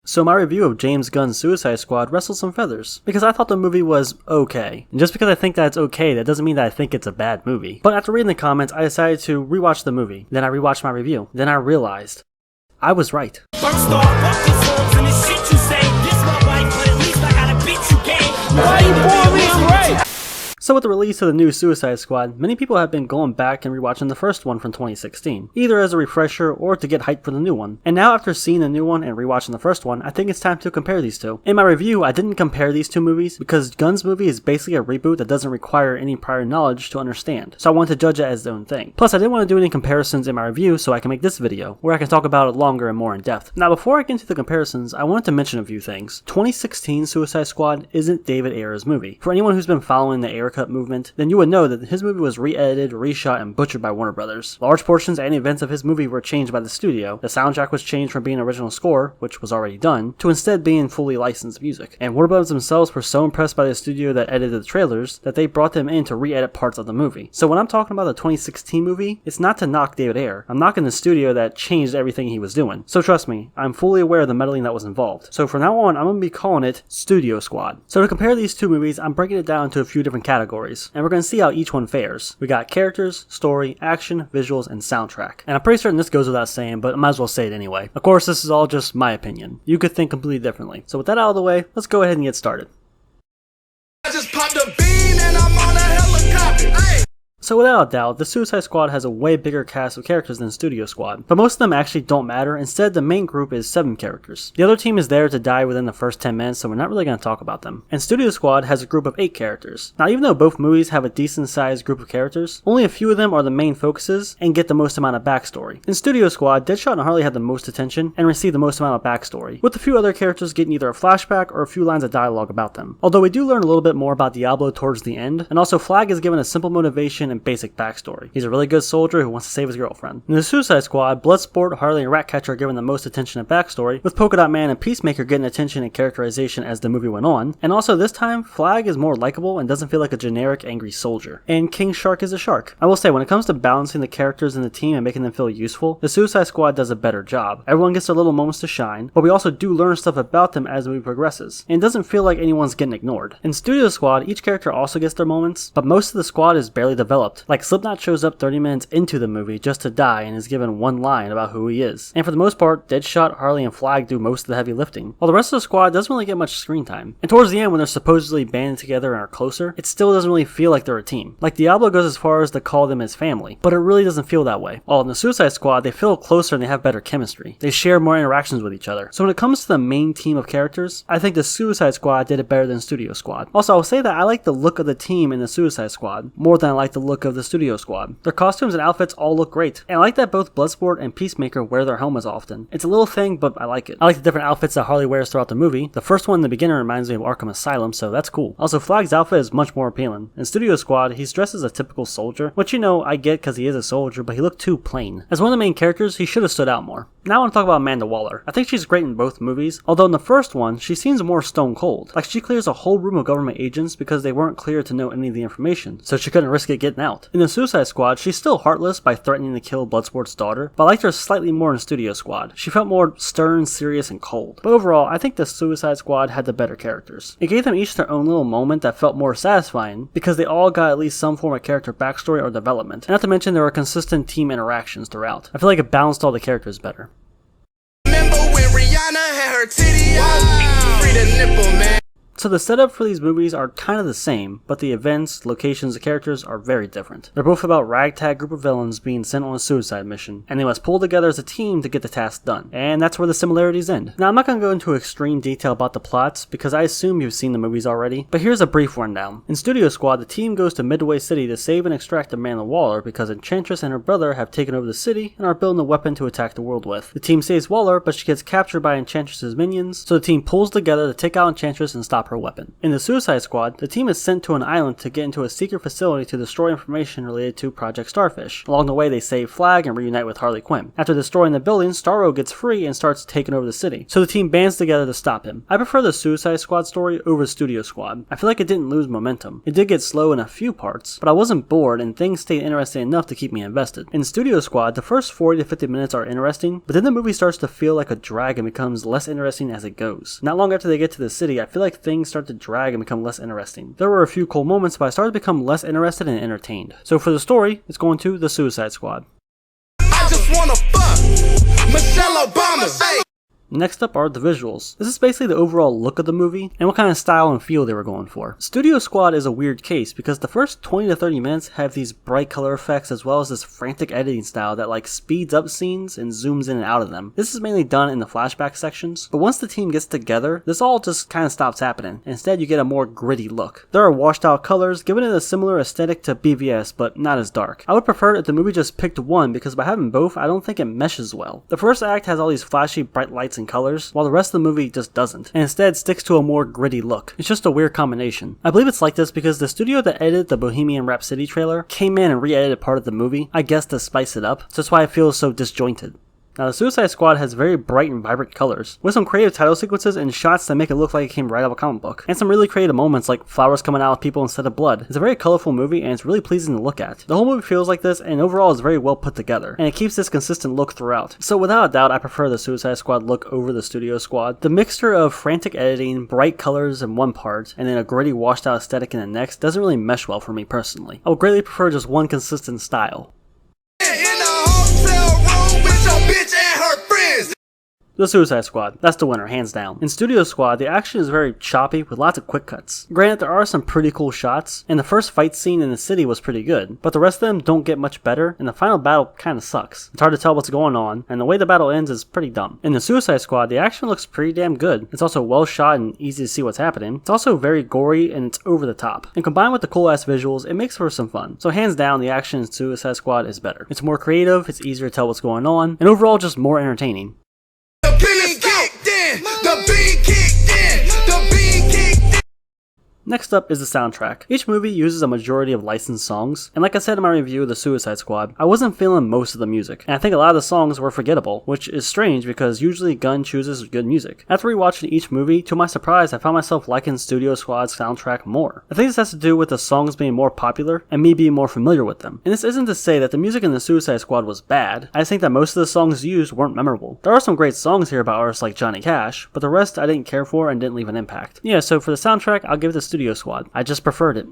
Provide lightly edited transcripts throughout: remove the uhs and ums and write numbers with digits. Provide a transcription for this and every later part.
So my review of James Gunn's Suicide Squad wrestled some feathers, because I thought the movie was okay. And just because I think that it's okay, that doesn't mean that I think it's a bad movie. But after reading the comments, I decided to rewatch the movie. Then I rewatched my review. Then I realized I was right. First off, fuck the songs and the shit you say. This my wife, but at least I got a bitch you gave. Why you boy me right? So with the release of the new Suicide Squad, many people have been going back and rewatching the first one from 2016, either as a refresher or to get hyped for the new one. And now after seeing the new one and rewatching the first one, I think it's time to compare these two. In my review, I didn't compare these two movies because Gunn's movie is basically a reboot that doesn't require any prior knowledge to understand, so I wanted to judge it as its own thing. Plus, I didn't want to do any comparisons in my review, so I can make this video, where I can talk about it longer and more in depth. Now before I get into the comparisons, I wanted to mention a few things. 2016 Suicide Squad isn't David Ayer's movie. For anyone who's been following the Ayer cut movement, then you would know that his movie was re-edited, reshot, and butchered by Warner Brothers. Large portions and events of his movie were changed by the studio. The soundtrack was changed from being original score, which was already done, to instead being fully licensed music. And Warner Brothers themselves were so impressed by the studio that edited the trailers that they brought them in to re-edit parts of the movie. So when I'm talking about the 2016 movie, it's not to knock David Ayer. I'm knocking the studio that changed everything he was doing. So trust me, I'm fully aware of the meddling that was involved. So from now on, I'm going to be calling it Studio Squad. So to compare these two movies, I'm breaking it down into a few different categories, and we're going to see how each one fares. We got characters, story, action, visuals, and soundtrack. And I'm pretty certain this goes without saying, but I might as well say it anyway. Of course, this is all just my opinion. You could think completely differently. So with that out of the way, let's go ahead and get started. I just popped a bean and I'm on a helicopter. Hey. So without a doubt, the Suicide Squad has a way bigger cast of characters than Studio Squad, but most of them actually don't matter. Instead, the main group is 7 characters. The other team is there to die within the first 10 minutes, so we're not really going to talk about them. And Studio Squad has a group of 8 characters. Now even though both movies have a decent sized group of characters, only a few of them are the main focuses and get the most amount of backstory. In Studio Squad, Deadshot and Harley had the most attention and received the most amount of backstory, with a few other characters getting either a flashback or a few lines of dialogue about them. Although we do learn a little bit more about Diablo towards the end, and also Flag is given a simple motivation and basic backstory. He's a really good soldier who wants to save his girlfriend. In the Suicide Squad, Bloodsport, Harley, and Ratcatcher are given the most attention and backstory, with Polka Dot Man and Peacemaker getting attention and characterization as the movie went on. And also this time, Flag is more likable and doesn't feel like a generic angry soldier. And King Shark is a shark. I will say, when it comes to balancing the characters in the team and making them feel useful, the Suicide Squad does a better job. Everyone gets their little moments to shine, but we also do learn stuff about them as the movie progresses, and it doesn't feel like anyone's getting ignored. In Studio Squad, each character also gets their moments, but most of the squad is barely developed. Like Slipknot shows up 30 minutes into the movie just to die and is given one line about who he is. And for the most part, Deadshot, Harley, and Flag do most of the heavy lifting, while the rest of the squad doesn't really get much screen time. And towards the end, when they're supposedly banded together and are closer, it still doesn't really feel like they're a team. Like Diablo goes as far as to call them his family, but it really doesn't feel that way. While in the Suicide Squad, they feel closer and they have better chemistry. They share more interactions with each other. So when it comes to the main team of characters, I think the Suicide Squad did it better than Studio Squad. Also, I'll say that I like the look of the team in the Suicide Squad more than I like the look of the Studio Squad. Their costumes and outfits all look great, and I like that both Bloodsport and Peacemaker wear their helmets often. It's a little thing, but I like it. I like the different outfits that Harley wears throughout the movie. The first one in the beginning reminds me of Arkham Asylum, so that's cool. Also, Flag's outfit is much more appealing. In Studio Squad, he's dressed as a typical soldier, which you know, I get because he is a soldier, but he looked too plain. As one of the main characters, he should have stood out more. Now I want to talk about Amanda Waller. I think she's great in both movies, although in the first one, she seems more stone cold. Like she clears a whole room of government agents because they weren't cleared to know any of the information, so she couldn't risk it getting out. In the Suicide Squad, she's still heartless by threatening to kill Bloodsport's daughter, but I liked her slightly more in Studio Squad. She felt more stern, serious, and cold. But overall, I think the Suicide Squad had the better characters. It gave them each their own little moment that felt more satisfying because they all got at least some form of character backstory or development. And not to mention there were consistent team interactions throughout. I feel like it balanced all the characters better. Remember when Rihanna had her titty out? Free the nipple, man. So the setup for these movies are kind of the same, but the events, locations, and characters are very different. They're both about a ragtag group of villains being sent on a suicide mission, and they must pull together as a team to get the task done. And that's where the similarities end. Now I'm not going to go into extreme detail about the plots, because I assume you've seen the movies already, but here's a brief rundown. In Studio Squad, the team goes to Midway City to save and extract Amanda Waller because Enchantress and her brother have taken over the city and are building a weapon to attack the world with. The team saves Waller, but she gets captured by Enchantress's minions, so the team pulls together to take out Enchantress and stop her her weapon. In the Suicide Squad, the team is sent to an island to get into a secret facility to destroy information related to Project Starfish. Along the way, they save Flag and reunite with Harley Quinn. After destroying the building, Starro gets free and starts taking over the city, so the team bands together to stop him. I prefer the Suicide Squad story over Studio Squad. I feel like it didn't lose momentum. It did get slow in a few parts, but I wasn't bored and things stayed interesting enough to keep me invested. In Studio Squad, the first 40 to 50 minutes are interesting, but then the movie starts to feel like a drag and becomes less interesting as it goes. Not long after they get to the city, I feel like things start to drag and become less interesting. There were a few cool moments, but I started to become less interested and entertained. So for the story, it's going to the Suicide Squad. I just wanna fuck Michelle Obama. Hey. Next up are the visuals. This is basically the overall look of the movie and what kind of style and feel they were going for. Studio Squad is a weird case because the first 20 to 30 minutes have these bright color effects as well as this frantic editing style that like speeds up scenes and zooms in and out of them. This is mainly done in the flashback sections, but once the team gets together, this all just kind of stops happening. Instead, you get a more gritty look. There are washed out colors, giving it a similar aesthetic to BVS, but not as dark. I would prefer if the movie just picked one because by having both, I don't think it meshes well. The first act has all these flashy bright lights and colors, while the rest of the movie just doesn't, and instead sticks to a more gritty look. It's just a weird combination. I believe it's like this because the studio that edited the Bohemian Rhapsody trailer came in and re-edited part of the movie, I guess to spice it up, so that's why it feels so disjointed. Now, the Suicide Squad has very bright and vibrant colors, with some creative title sequences and shots that make it look like it came right out of a comic book, and some really creative moments like flowers coming out of people instead of blood. It's a very colorful movie and it's really pleasing to look at. The whole movie feels like this and overall is very well put together, and it keeps this consistent look throughout. So without a doubt, I prefer the Suicide Squad look over the Studio Squad. The mixture of frantic editing, bright colors in one part, and then a gritty washed out aesthetic in the next doesn't really mesh well for me personally. I would greatly prefer just one consistent style. The Suicide Squad, that's the winner, hands down. In Studio Squad, the action is very choppy with lots of quick cuts. Granted, there are some pretty cool shots, and the first fight scene in the city was pretty good, but the rest of them don't get much better, and the final battle kinda sucks. It's hard to tell what's going on, and the way the battle ends is pretty dumb. In the Suicide Squad, the action looks pretty damn good. It's also well shot and easy to see what's happening. It's also very gory and it's over the top. And combined with the cool ass visuals, it makes for some fun. So hands down, the action in Suicide Squad is better. It's more creative, it's easier to tell what's going on, and overall just more entertaining. Next up is the soundtrack. Each movie uses a majority of licensed songs, and like I said in my review of the Suicide Squad, I wasn't feeling most of the music, and I think a lot of the songs were forgettable, which is strange because usually Gunn chooses good music. After rewatching each movie, to my surprise, I found myself liking Studio Squad's soundtrack more. I think this has to do with the songs being more popular and me being more familiar with them. And this isn't to say that the music in the Suicide Squad was bad, I just think that most of the songs used weren't memorable. There are some great songs here by artists like Johnny Cash, but the rest I didn't care for and didn't leave an impact. Yeah, so for the soundtrack, I'll give it to Studio Squad. I just preferred it.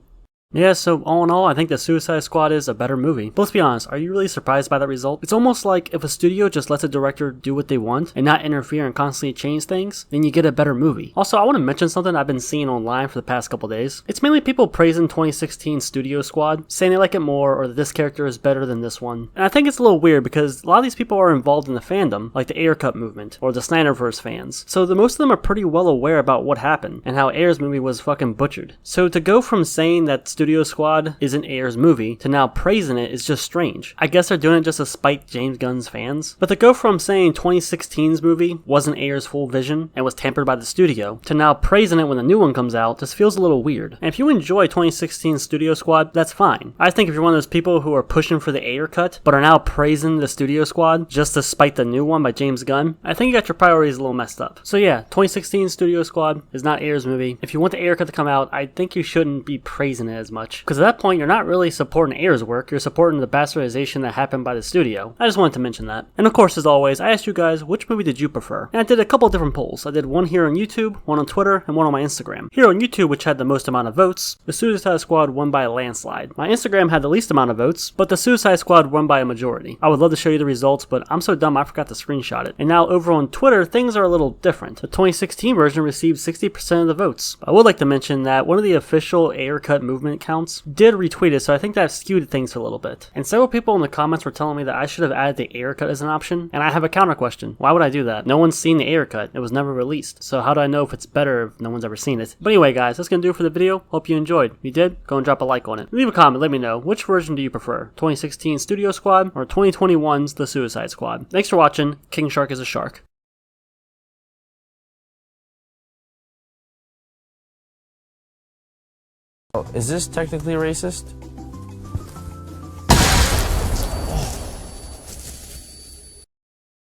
Yeah, so all in all, I think the Suicide Squad is a better movie. But let's be honest, are you really surprised by that result? It's almost like if a studio just lets a director do what they want and not interfere and constantly change things, then you get a better movie. Also, I want to mention something I've been seeing online for the past couple days. It's mainly people praising 2016 Studio Squad, saying they like it more or that this character is better than this one. And I think it's a little weird because a lot of these people are involved in the fandom, like the Ayer Cut movement or the Snyderverse fans. So most of them are pretty well aware about what happened and how Ayer's movie was fucking butchered. So to go from saying that Studio Squad isn't Ayer's movie to now praising it is just strange. I guess they're doing it just to spite James Gunn's fans. But to go from saying 2016's movie wasn't Ayer's full vision and was tampered by the studio to now praising it when the new one comes out just feels a little weird. And if you enjoy 2016 Studio Squad, that's fine. I think if you're one of those people who are pushing for the Ayer cut but are now praising the Studio Squad just to spite the new one by James Gunn, I think you got your priorities a little messed up. So yeah, 2016 Studio Squad is not Ayer's movie. If you want the Ayer cut to come out, I think you shouldn't be praising it as much. Because at that point, you're not really supporting Ayer's work, you're supporting the bastardization that happened by the studio. I just wanted to mention that. And of course, as always, I asked you guys, which movie did you prefer? And I did a couple of different polls. I did one here on YouTube, one on Twitter, and one on my Instagram. Here on YouTube, which had the most amount of votes, the Suicide Squad won by a landslide. My Instagram had the least amount of votes, but the Suicide Squad won by a majority. I would love to show you the results, but I'm so dumb I forgot to screenshot it. And now over on Twitter, things are a little different. The 2016 version received 60% of the votes. I would like to mention that one of the official Ayer cut movement accounts did retweet it, so I think that skewed things a little bit. And several people in the comments were telling me that I should have added the Ayer cut as an option, and I have a counter question. Why would I do that? No one's seen the Ayer cut. It was never released. So how do I know if it's better if no one's ever seen it? But anyway guys, that's gonna do it for the video. Hope you enjoyed. If you did, go and drop a like on it. Leave a comment, let me know, which version do you prefer? 2016 Studio Squad or 2021's The Suicide Squad? Thanks for watching. King Shark is a shark. Is this technically racist?